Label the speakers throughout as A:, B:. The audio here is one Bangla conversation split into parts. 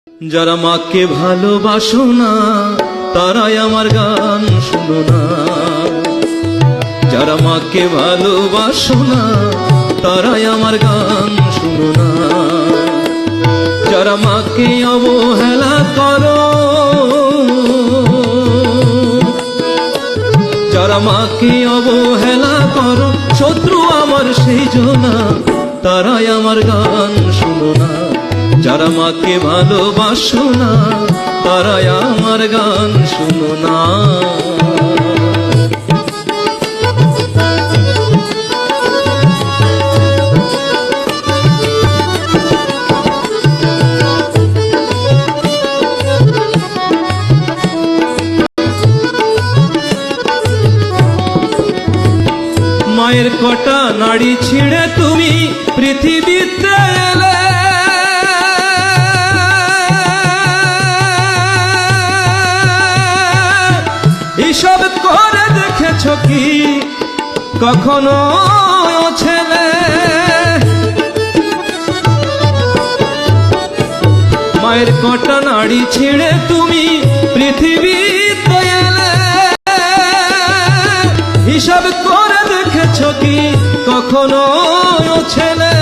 A: যারা মাকে ভালোবাসো না তারাই আমার গান শুনো না। যারা মাকে ভালোবাসো না তারাই আমার গান শুনো না। যারা মাকে অবহেলা করো, যারা মাকে অবহেলা করো, শত্রু আমার সেই জনা, তারাই আমার গান শুনো না। যারা মাকে ভালোবাসো না তারাই আমার গান শুনো না। মায়ের কটা নাড়ি ছিঁড়ে তুমি পৃথিবীতে এলে, এসব করে দেখেছ কি কখনো ছেলে? মায়ের কটা নাড়ি ছিঁড়ে তুমি পৃথিবীতে এলে, হিসাব করে দেখেছ কি কখনো ছেলে?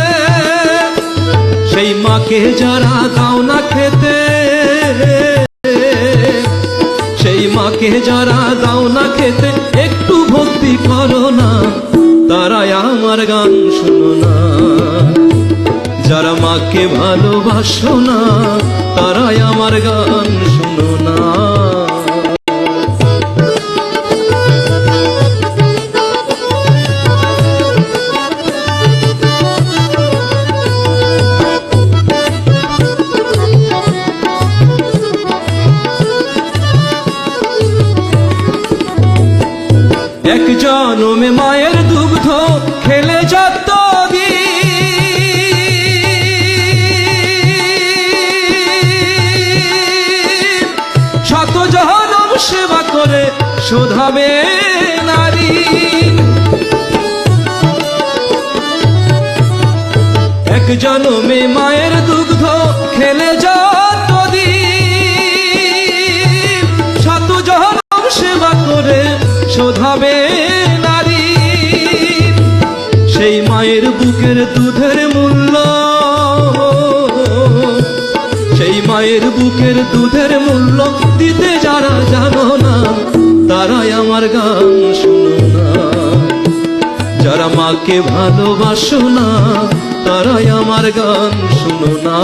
A: সেই মাকে যারা দাও না খেতে, সেই মাকে যারা দাও না খেতে, একটু ভক্তি করো না, তারাই আমার গান শুনো না। যারা মাকে ভালোবাসো না তারাই আমার গান শুনো না। এক জনমে মায়ের দুগ্ধ খেলে যত শত জনম সেবা করে শোধাবে নারী। এক জনমে মায়ের দুগ্ধ খেলে যত শত জনম সেবা করে শোধাবে নারী। সেই মায়ের বুকের দুধের মূল্য, সেই মায়ের বুকের দুধের মূল্য দিতে যারা জানো না তারাই আমার গান শুনো না। যারা মাকে ভালোবাসো না তারাই আমার গান শুনো না।